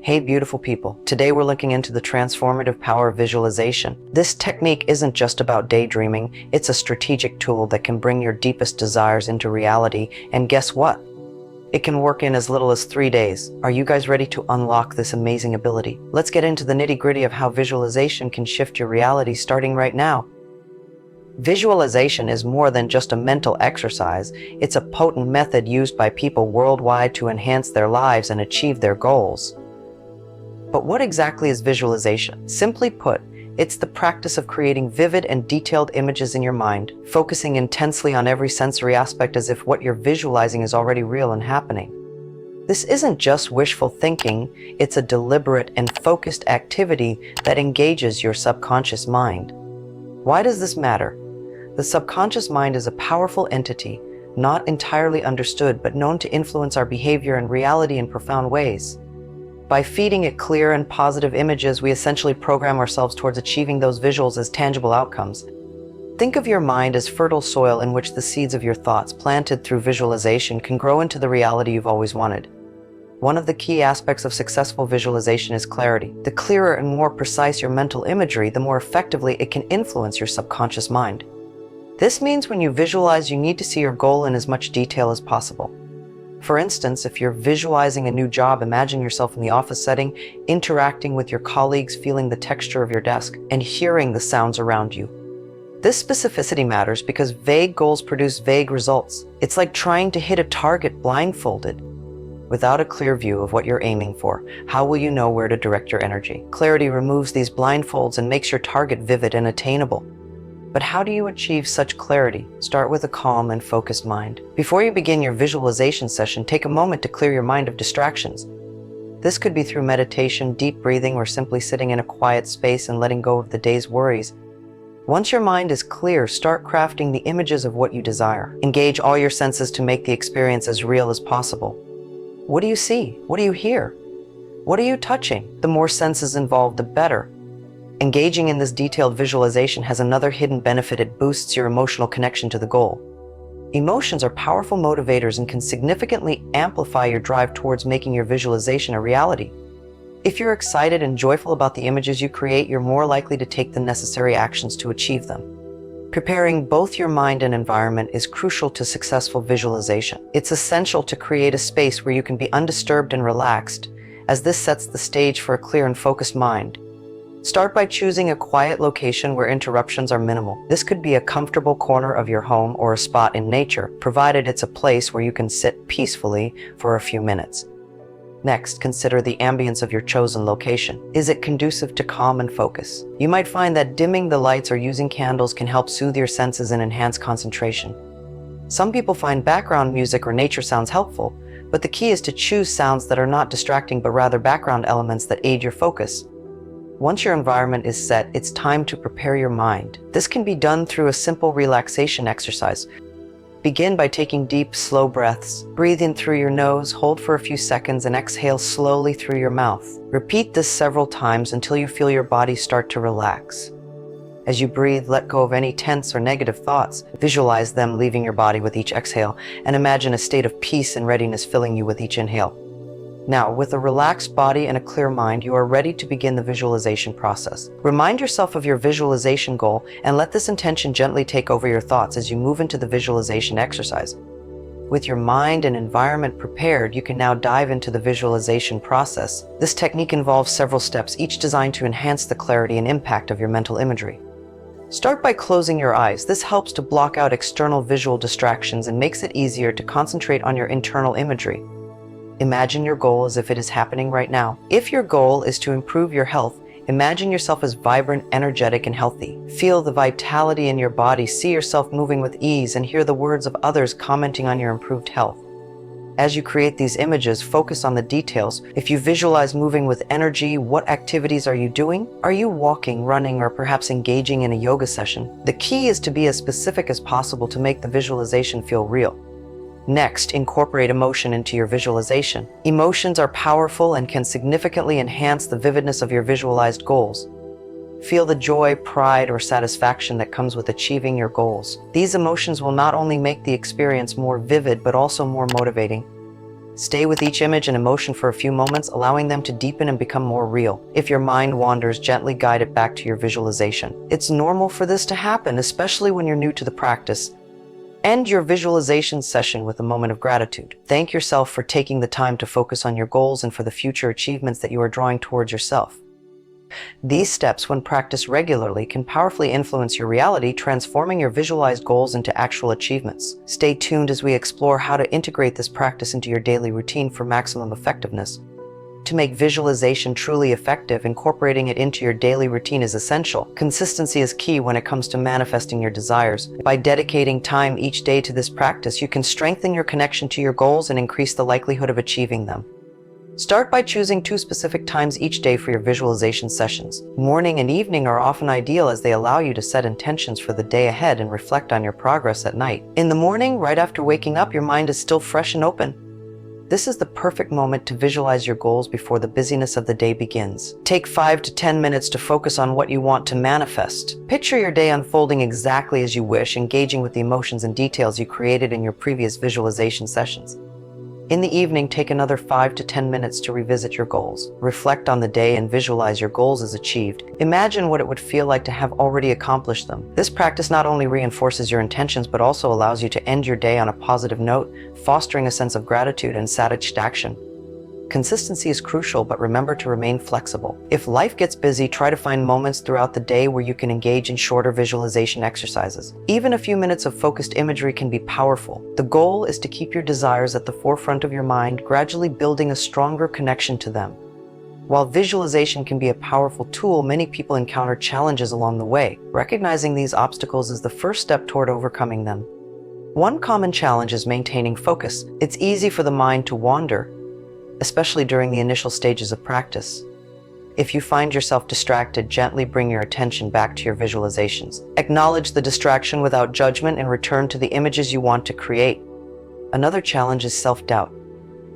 Hey beautiful people, today we're looking into the transformative power of visualization. This technique isn't just about daydreaming, it's a strategic tool that can bring your deepest desires into reality, and guess what? It can work in as little as 3 days. Are you guys ready to unlock this amazing ability? Let's get into the nitty-gritty of how visualization can shift your reality starting right now. Visualization is more than just a mental exercise, it's a potent method used by people worldwide to enhance their lives and achieve their goals. But what exactly is visualization? Simply put, it's the practice of creating vivid and detailed images in your mind, focusing intensely on every sensory aspect as if what you're visualizing is already real and happening. This isn't just wishful thinking, it's a deliberate and focused activity that engages your subconscious mind. Why does this matter? The subconscious mind is a powerful entity, not entirely understood but known to influence our behavior and reality in profound ways. By feeding it clear and positive images, we essentially program ourselves towards achieving those visuals as tangible outcomes. Think of your mind as fertile soil in which the seeds of your thoughts, planted through visualization, can grow into the reality you've always wanted. One of the key aspects of successful visualization is clarity. The clearer and more precise your mental imagery, the more effectively it can influence your subconscious mind. This means when you visualize, you need to see your goal in as much detail as possible. For instance, if you're visualizing a new job, imagine yourself in the office setting, interacting with your colleagues, feeling the texture of your desk, and hearing the sounds around you. This specificity matters because vague goals produce vague results. It's like trying to hit a target blindfolded. Without a clear view of what you're aiming for, how will you know where to direct your energy? Clarity removes these blindfolds and makes your target vivid and attainable. But how do you achieve such clarity? Start with a calm and focused mind. Before you begin your visualization session, take a moment to clear your mind of distractions. This could be through meditation, deep breathing, or simply sitting in a quiet space and letting go of the day's worries. Once your mind is clear, start crafting the images of what you desire. Engage all your senses to make the experience as real as possible. What do you see? What do you hear? What are you touching? The more senses involved, the better. Engaging in this detailed visualization has another hidden benefit: it boosts your emotional connection to the goal. Emotions are powerful motivators and can significantly amplify your drive towards making your visualization a reality. If you're excited and joyful about the images you create, you're more likely to take the necessary actions to achieve them. Preparing both your mind and environment is crucial to successful visualization. It's essential to create a space where you can be undisturbed and relaxed, as this sets the stage for a clear and focused mind. Start by choosing a quiet location where interruptions are minimal. This could be a comfortable corner of your home or a spot in nature, provided it's a place where you can sit peacefully for a few minutes. Next, consider the ambience of your chosen location. Is it conducive to calm and focus? You might find that dimming the lights or using candles can help soothe your senses and enhance concentration. Some people find background music or nature sounds helpful, but the key is to choose sounds that are not distracting but rather background elements that aid your focus. Once your environment is set, it's time to prepare your mind. This can be done through a simple relaxation exercise. Begin by taking deep, slow breaths. Breathe in through your nose, hold for a few seconds, and exhale slowly through your mouth. Repeat this several times until you feel your body start to relax. As you breathe, let go of any tense or negative thoughts. Visualize them leaving your body with each exhale, and imagine a state of peace and readiness filling you with each inhale. Now, with a relaxed body and a clear mind, you are ready to begin the visualization process. Remind yourself of your visualization goal and let this intention gently take over your thoughts as you move into the visualization exercise. With your mind and environment prepared, you can now dive into the visualization process. This technique involves several steps, each designed to enhance the clarity and impact of your mental imagery. Start by closing your eyes. This helps to block out external visual distractions and makes it easier to concentrate on your internal imagery. Imagine your goal as if it is happening right now. If your goal is to improve your health, imagine yourself as vibrant, energetic, and healthy. Feel the vitality in your body, see yourself moving with ease, and hear the words of others commenting on your improved health. As you create these images, focus on the details. If you visualize moving with energy, what activities are you doing? Are you walking, running, or perhaps engaging in a yoga session? The key is to be as specific as possible to make the visualization feel real. Next, incorporate emotion into your visualization. Emotions are powerful and can significantly enhance the vividness of your visualized goals. Feel the joy, pride, or satisfaction that comes with achieving your goals. These emotions will not only make the experience more vivid, but also more motivating. Stay with each image and emotion for a few moments, allowing them to deepen and become more real. If your mind wanders, gently guide it back to your visualization. It's normal for this to happen, especially when you're new to the practice. End your visualization session with a moment of gratitude. Thank yourself for taking the time to focus on your goals and for the future achievements that you are drawing towards yourself. These steps, when practiced regularly, can powerfully influence your reality, transforming your visualized goals into actual achievements. Stay tuned as we explore how to integrate this practice into your daily routine for maximum effectiveness. To make visualization truly effective, incorporating it into your daily routine is essential. Consistency is key when it comes to manifesting your desires. By dedicating time each day to this practice, you can strengthen your connection to your goals and increase the likelihood of achieving them. Start by choosing 2 specific times each day for your visualization sessions. Morning and evening are often ideal as they allow you to set intentions for the day ahead and reflect on your progress at night. In the morning, right after waking up, your mind is still fresh and open. This is the perfect moment to visualize your goals before the busyness of the day begins. Take 5 to 10 minutes to focus on what you want to manifest. Picture your day unfolding exactly as you wish, engaging with the emotions and details you created in your previous visualization sessions. In the evening, take another 5 to 10 minutes to revisit your goals. Reflect on the day and visualize your goals as achieved. Imagine what it would feel like to have already accomplished them. This practice not only reinforces your intentions, but also allows you to end your day on a positive note, fostering a sense of gratitude and satisfaction. Consistency is crucial, but remember to remain flexible. If life gets busy, try to find moments throughout the day where you can engage in shorter visualization exercises. Even a few minutes of focused imagery can be powerful. The goal is to keep your desires at the forefront of your mind, gradually building a stronger connection to them. While visualization can be a powerful tool, many people encounter challenges along the way. Recognizing these obstacles is the first step toward overcoming them. One common challenge is maintaining focus. It's easy for the mind to wander, especially during the initial stages of practice. If you find yourself distracted, gently bring your attention back to your visualizations. Acknowledge the distraction without judgment and return to the images you want to create. Another challenge is self-doubt.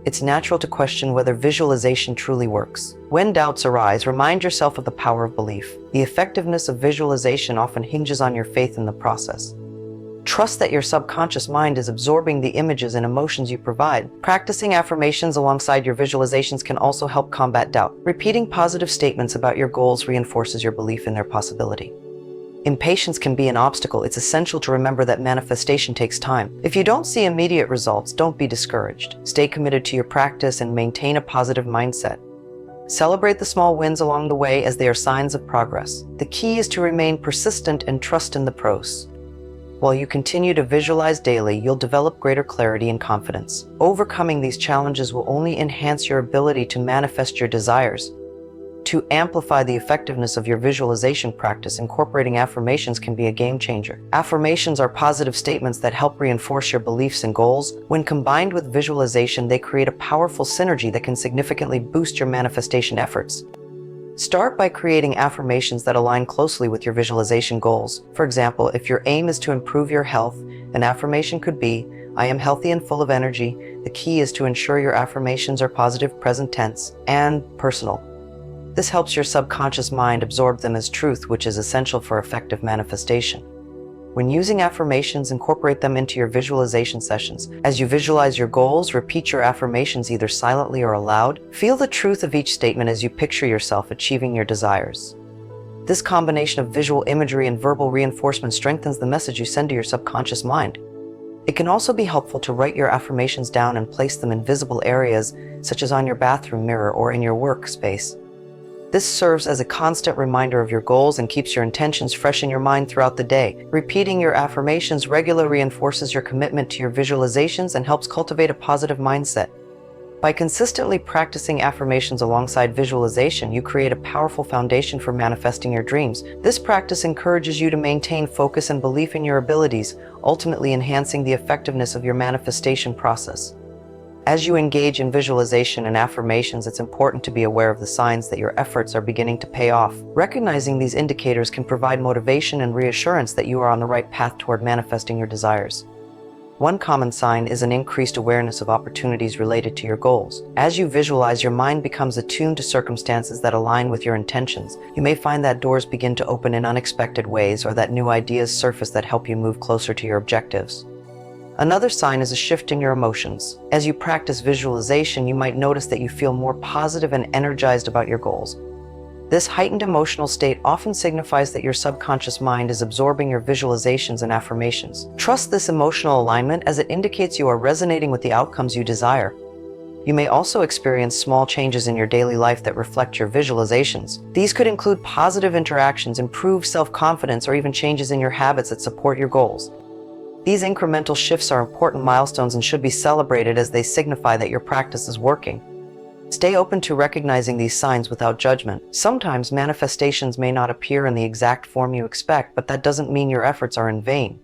It's natural to question whether visualization truly works. When doubts arise, remind yourself of the power of belief. The effectiveness of visualization often hinges on your faith in the process. Trust that your subconscious mind is absorbing the images and emotions you provide. Practicing affirmations alongside your visualizations can also help combat doubt. Repeating positive statements about your goals reinforces your belief in their possibility. Impatience can be an obstacle. It's essential to remember that manifestation takes time. If you don't see immediate results, don't be discouraged. Stay committed to your practice and maintain a positive mindset. Celebrate the small wins along the way as they are signs of progress. The key is to remain persistent and trust in the process. While you continue to visualize daily, you'll develop greater clarity and confidence. Overcoming these challenges will only enhance your ability to manifest your desires. To amplify the effectiveness of your visualization practice, incorporating affirmations can be a game changer. Affirmations are positive statements that help reinforce your beliefs and goals. When combined with visualization, they create a powerful synergy that can significantly boost your manifestation efforts. Start by creating affirmations that align closely with your visualization goals. For example, if your aim is to improve your health, an affirmation could be, "I am healthy and full of energy." The key is to ensure your affirmations are positive, present tense, and personal. This helps your subconscious mind absorb them as truth, which is essential for effective manifestation. When using affirmations, incorporate them into your visualization sessions. As you visualize your goals, repeat your affirmations either silently or aloud. Feel the truth of each statement as you picture yourself achieving your desires. This combination of visual imagery and verbal reinforcement strengthens the message you send to your subconscious mind. It can also be helpful to write your affirmations down and place them in visible areas, such as on your bathroom mirror or in your workspace. This serves as a constant reminder of your goals and keeps your intentions fresh in your mind throughout the day. Repeating your affirmations regularly reinforces your commitment to your visualizations and helps cultivate a positive mindset. By consistently practicing affirmations alongside visualization, you create a powerful foundation for manifesting your dreams. This practice encourages you to maintain focus and belief in your abilities, ultimately enhancing the effectiveness of your manifestation process. As you engage in visualization and affirmations, it's important to be aware of the signs that your efforts are beginning to pay off. Recognizing these indicators can provide motivation and reassurance that you are on the right path toward manifesting your desires. One common sign is an increased awareness of opportunities related to your goals. As you visualize, your mind becomes attuned to circumstances that align with your intentions. You may find that doors begin to open in unexpected ways, or that new ideas surface that help you move closer to your objectives. Another sign is a shift in your emotions. As you practice visualization, you might notice that you feel more positive and energized about your goals. This heightened emotional state often signifies that your subconscious mind is absorbing your visualizations and affirmations. Trust this emotional alignment, as it indicates you are resonating with the outcomes you desire. You may also experience small changes in your daily life that reflect your visualizations. These could include positive interactions, improved self-confidence, or even changes in your habits that support your goals. These incremental shifts are important milestones and should be celebrated, as they signify that your practice is working. Stay open to recognizing these signs without judgment. Sometimes manifestations may not appear in the exact form you expect, but that doesn't mean your efforts are in vain.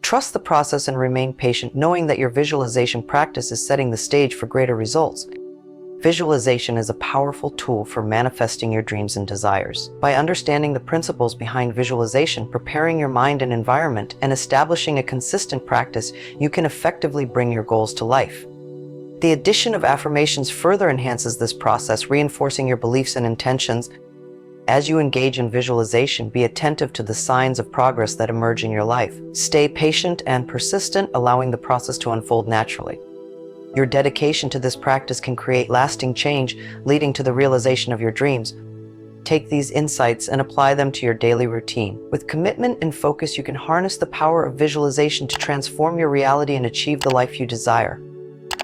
Trust the process and remain patient, knowing that your visualization practice is setting the stage for greater results. Visualization is a powerful tool for manifesting your dreams and desires. By understanding the principles behind visualization, preparing your mind and environment, and establishing a consistent practice, you can effectively bring your goals to life. The addition of affirmations further enhances this process, reinforcing your beliefs and intentions. As you engage in visualization, be attentive to the signs of progress that emerge in your life. Stay patient and persistent, allowing the process to unfold naturally. Your dedication to this practice can create lasting change, leading to the realization of your dreams. Take these insights and apply them to your daily routine. With commitment and focus, you can harness the power of visualization to transform your reality and achieve the life you desire.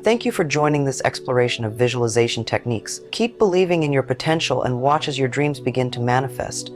Thank you for joining this exploration of visualization techniques. Keep believing in your potential and watch as your dreams begin to manifest.